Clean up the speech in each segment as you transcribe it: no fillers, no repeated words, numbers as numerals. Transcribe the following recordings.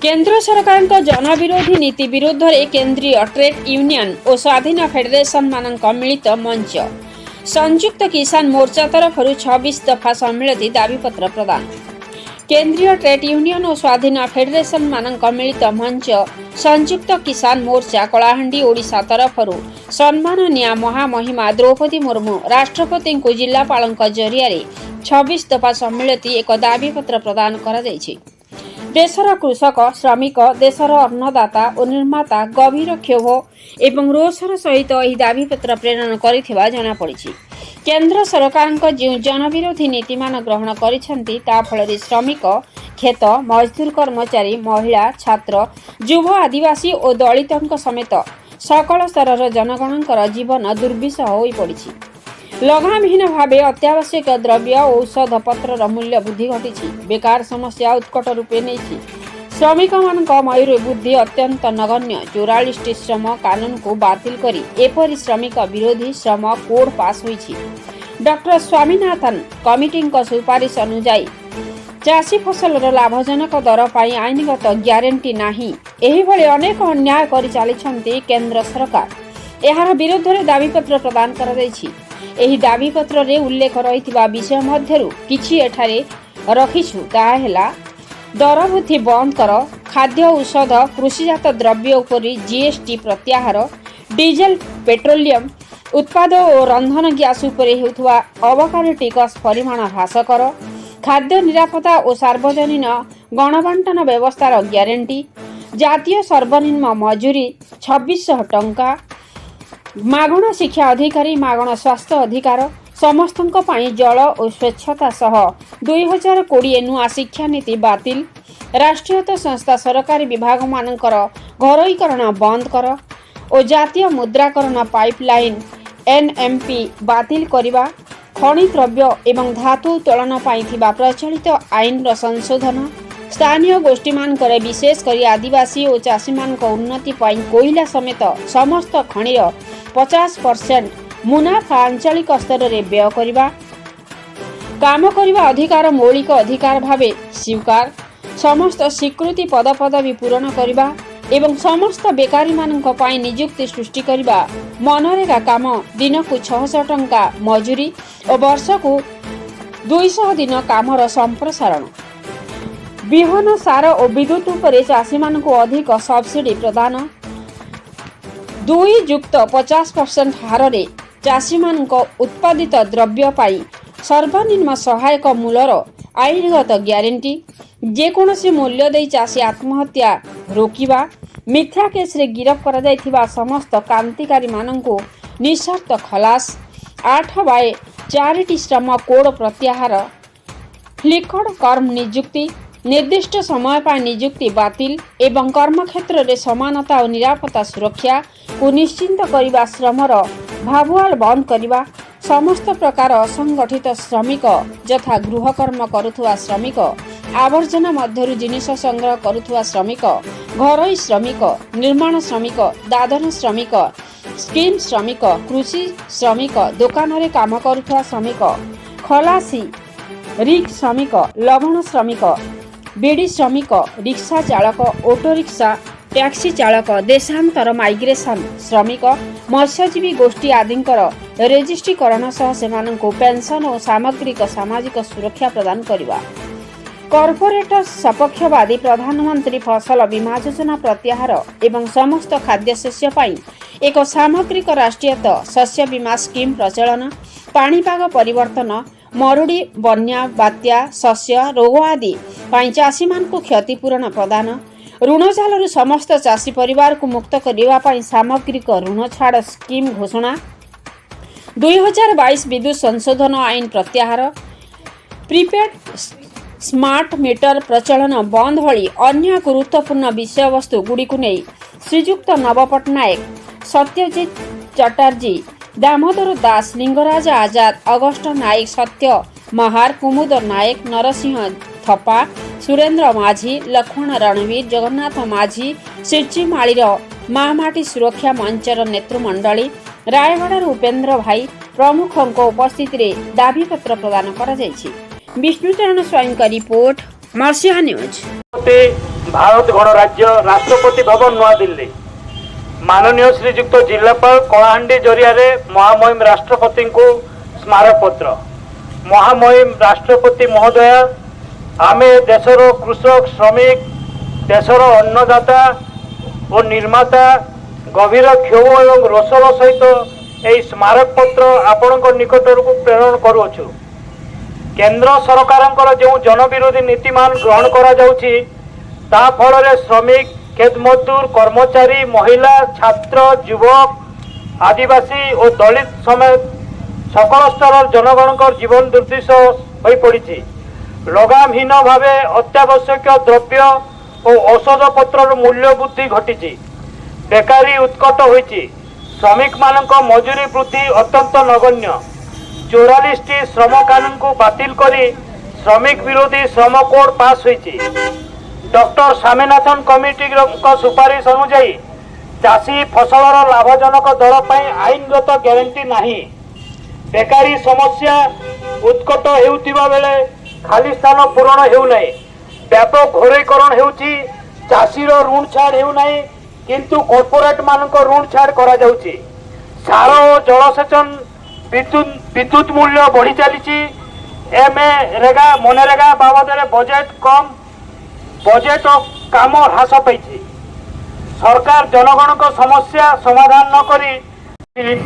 केंद्र सरकार जनविरोधी नीति विरुद्ध में केंद्रीय ट्रेड यूनियन और स्वाधीन फेडरेशन मानक मिलित मंच संयुक्त किसान मोर्चा तरफ 26 दफा सम्मिलित दाबीपत्र प्रदान। केंद्रीय ट्रेड यूनियन और स्वाधीन फेडरेशन मानक मिलित मंच संयुक्त किसान मोर्चा कलाहांडी ओडिशा तरफ सम्माननीय महामहिमा द्रौपदी मुर्मू राष्ट्रपति को जिलापाल जरिया 26 दफा सम्मिलित एक दाबीपत्र प्रदान करा जायछि। देशर कृषक श्रमिक देशर अन्नदाता और निर्माता गभीर क्षोभ एवं रोषर सहित यह दाबीपत्र प्रेरण करिथिबा जଣା पड़िछि। केंद्र सरकार जो जनविरोधी नीतिमान ग्रहण करिसेंती ता फल श्रमिक खेत मजदूर कर्मचारी महिला छात्र युव आदिवासी और दलितों समेत सकल स्तर जनगणकर जीवन दुर्विषह हो पड़ी। लगामहीन भावे अत्यावश्यक द्रव्य और औषध पत्र मूल्य वृद्धि घटी। बेकार समस्या उत्कट रूपे नहीं। श्रमिक मान मयूर बुद्धि अत्यंत नगण्य 44टी श्रम कानून को बातिल करी एपरी श्रमिक विरोधी श्रम कोड पास होईछि। डॉक्टर स्वामीनाथन कमिटी सुपारिश अनुଯାयी चाषी फसल लाभजनक दर पर आईनगत ग्यारंटी नहीं। एहिभଳି अनेक अन्याय कर चली केंद्र सरकार। यार विरुद्ध में दाबीपत्र प्रदान करा जायछि। एही दाबीपत्र रे उल्लेख रहिथिबा विषय मध्यरु किछि एठारे रखिछु ताहा हेला दर वृद्धि बंद कर, खाद्य औषध कृषिजात द्रव्य उपरि जीएसटी प्रत्याहार, डीजेल पेट्रोलियम उत्पाद और रंधन गैस उपरि हेउथुवा अबकारी टिकस परिमाण ह्रास कर, खाद्य निरापत्ता और सार्वजनिक गणबंटन व्यवस्थार ग्यारंटी, जातीय सर्वनिम्न मजूरी 2600 टंका, मागणा शिक्षा अधिकारी मागणा स्वास्थ्य अधिकार, समस्तों पाई जल और स्वच्छता सह 2020 नुआ शिक्षा नीति बातिल, राष्ट्रीयत संस्था सरकारी विभाग मानकर घरोईकरण बंद कर और जातीय मुद्राकरण पाइपलाइन एनएमपी बातिल करिबा, खनि द्रव्य एवं धातु उत्तोलन पाई थिबा प्रचलित आईन संशोधन, स्थानीय गोष्ठी मानकर विशेष करी आदिवासी और चाषी मान उन्नति पाई कोयला समेत समस्त खनिर 50% मुनाफा आंचलिक स्तर में व्यय करिबा, काम करिबा अधिकार मौलिक अधिकार भावे स्वीकार, समस्त स्वीकृति पदपदवी पूरण करिबा एवं समस्त बेकारी मानक पाई नियुक्ति सृष्टि करिबा, मनरेगा काम दिन को 600 टंका मजूरी और वर्ष को 200 दिन कामर संप्रसारण, बिहन सार और विद्युत उपरे चाषी मान को अधिक सब्सिडी प्रदान, 2+50% हार रे चाषी मान उत्पादित द्रव्य पाई सर्वनिम्न सहायक मूल्यर आईनगत ग्यारंटी, जेकोसी मूल्य दे चाषी आत्महत्या रोकिबा, मिथ्या केस रे गिरफ करा जायथिबा समस्त क्रांतिकारी माननको निशर्त खलास, 8/4टी श्रम कोड प्रत्याहार, लिखड कर्म नियुक्ति, निर्दिष्ट समय पर नियुक्ति बातिल एवं कर्मक्षेत्र में समानता और निरापत्ता सुरक्षा को निश्चिंत करने श्रमर भावुआल बंद करने, समस्त प्रकार असंगठित श्रमिक यथा गृहकर्म करुवा श्रमिक, आवर्जना मध्यरु जिनिष संग्रह करुवा श्रमिक, घरोई श्रमिक, निर्माण श्रमिक, दादन श्रमिक, स्कीम श्रमिक, कृषि श्रमिक, दुकान रे काम करुवा श्रमिक, खलासी, रिक्शा श्रमिक, लवण श्रमिक, बीड़ी श्रमिक, रिक्शा चालक, ऑटो रिक्शा, टैक्सी चालक, देशांतर माइग्रेशन श्रमिक, मत्स्यजीवी गोष्ठी आदिंकर रेजिस्ट्रीकरण सह सेमानंको पेंशन और सामग्रिक सामाजिक सुरक्षा प्रदान करिबा, कॉर्पोरेट सपक्षवादी प्रधानमंत्री फसल बीमा योजना प्रत्याहार एवं समस्त खाद्य शस्य पाई एक सामग्रिक राष्ट्रीयत शस्य बीमा स्कीम प्रचलन, पाणीपाग परिवर्तन, मरुड़ी बन्या बात्या शस्य रोग आदि पाई चाषी मान को क्षतिपूरण प्रदान, ऋण जालू समस्त चाषी परिवार को मुक्त करने सामग्रिक ऋण छाड़ स्कीम घोषणा, 2022 विद्युत संशोधन आईन प्रत्याहार, प्रीपेड स्मार्ट मीटर प्रचलन बंद भली अन्य गुरुत्वपूर्ण विषय वस्तु गुड़ी को नहीं श्रीजुक्त नव पट्टनायक, सत्यजित चटर्जी, दामोदर दास, लिंगराज आजाद, अगस्ट नायक, सत्य महार, कुमुद नायक, नरसिंह थपा, सुरेंद्र माझी, लक्ष्मण रणवीर, जगन्नाथ माझी, सिर्चिमाळीर महामाटी सुरक्षा मंचर नेतृमंडली, रायगढ़ उपेंद्र भाई प्रमुखों उपस्थित दाबीपत्र प्रदान करा जायछि। विष्णुचरण स्वाईं का रिपोर्ट, मर्सिया न्यूज। भारत गणराज्य राष्ट्रपति भवन नवा दिल्ली माननीय श्रीजुक्त जिलापाल कलाहांडी जरिया महामहिम राष्ट्रपति को स्मारक पत्र। महामहिम राष्ट्रपति महोदय आमे देशर कृषक श्रमिक देशर अन्नदाता और निर्माता गभीर क्षोभ और रोषर सहित यह स्मारक पत्र आपण निकट को प्रेरण करुछु। केंद्र सरकार जो जनविरोधी नीतिमान ग्रहण करा जाउछि ता फल श्रमिक खेत मजदूर कर्मचारी महिला छात्र युवक आदिवासी और दलित समेत सकल स्तर जनगण जीवन दुर्दिश हो पड़ी। लगामहीन भाव अत्यावश्यक द्रव्य और औषध पत्र मूल्य वृद्धि घटी। बेकारी उत्कट होईछि। श्रमिक मानक मजूरी वृद्धि अत्यंत नगण्य। 44टी श्रम कानून को बातिल करी श्रमिक विरोधी श्रम कोड पास होईछि। डॉक्टर स्वामीनाथन कमिटी सुपारिश अनुजाई चाषी फसलर लाभजनक दर पर आईनगत ग्यारंटी नहीं। बेकारी समस्या उत्कट हेउथिबा बेले खाली स्थान पूरण हेउनै। व्यापक घोरईकरण हेउछि। चाषीर ऋण छाड़ हेउनै किंतु कॉर्पोरेट मानक ऋण छाड़ करा जाउछि। सार और जलसेचन विद्युत मूल्य बढ़ी चली। रेगा मनरेगा बाबद बजेट कम बजेट और काम ह्रास पाई। सरकार जनगण समस्या समाधान न करी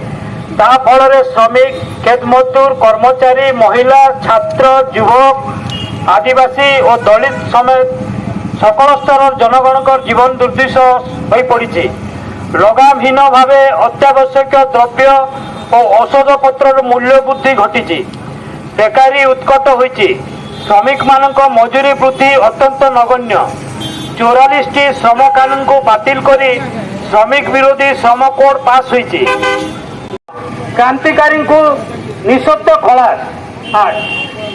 फल श्रमिक खेत मजदूर कर्मचारी महिला छात्र युवक आदिवासी और दलित समेत सकल स्तर जनगण जीवन दुर्दिश हो पड़ी। लगामहीन भाव अत्यावश्यक द्रव्य और औषध पत्र मूल्य वृद्धि घटी। बेकारी उत्कट होईछि। श्रमिक मानक मजूरी वृद्धि अत्यंत नगण्य। 44टी श्रम कानून को बातिल करी श्रमिक विरोधी श्रम कोड पास होईछि। क्रांतिकारी को निःशब्द खलास।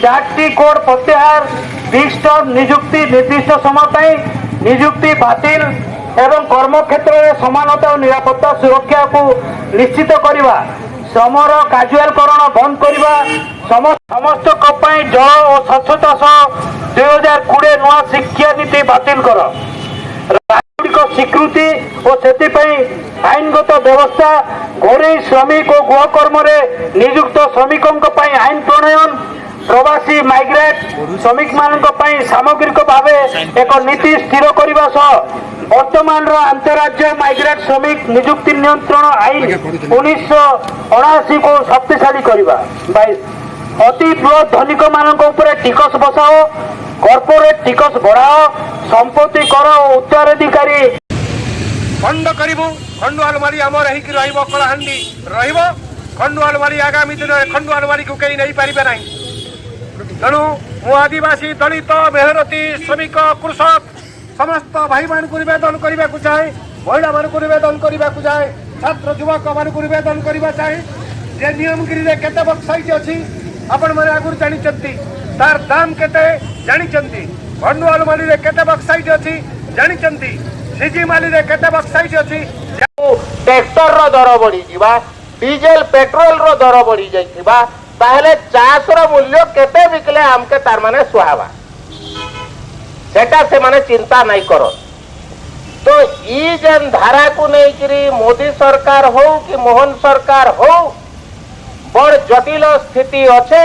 4टी कोड प्रत्याहार। फिक्स्ड नियुक्ति निर्दिष्ट समय नियुक्ति बातिल एवं कर्म क्षेत्र में समानता और निरापत्ता सुरक्षा को निश्चित करवा। श्रमर काजुआलकरण बंद करवा। समस्त जल और स्वच्छता सह 2020 नुआ शिक्षा नीति बातिल कर। राज्य स्वीकृति और से आईनगत व्यवस्था घोड़ई श्रमिक और गृहकर्म नियुक्त श्रमिकों आईन प्रणयन प्रवासी माइग्रेट श्रमिक मानक सामग्रिक भाव एक नीति स्थिर करने सह वर्तमान अंतरराज्य माइग्रेट श्रमिक नियुक्ति नियंत्रण आईन 1979 को शक्तिशाली करवा। 22 अति बृहत धनिक मानक उपरे टिकस बसाओ। कॉर्पोरेट टिकस बढ़ाओ। संपत्ति कर और उत्तराधिकारी खंड करू। खंडुआलमारी आमर हो कलाहांडी खंडुआलमारी आगामी दिन में खंडुआलमारी को कहीं नहीं पारे ना। तेणु मु आदिवासी दलित मेहनती श्रमिक कृषक समस्त भाई मान को निवेदन करने को चाहे महिला मान को निवेदन करने को चाहे छात्र युवक मान को निवेदन करने चाहे जे नियमगिरी में केते बक्साइट अच्छी आपण मैंने आगुरी जानी तार दाम केते जानी खंडुआलमारी में केते बक्साइट अच्छी जानी सिजिमाली में केते बक्साइट अच्छी। ट्रैक्टर रो दर बढ़ी जीवा डीजेल पेट्रोल रो दर बढ़ी जाइथिबा ताहले चाष रो मूल्य केते बिकले हमके तार माने सुहावा सेटा से माने चिंता नहीं करो। तो ई जन धारा को नहीं करी मोदी सरकार हो कि मोहन सरकार हो बड़ जटिल स्थिति अच्छे।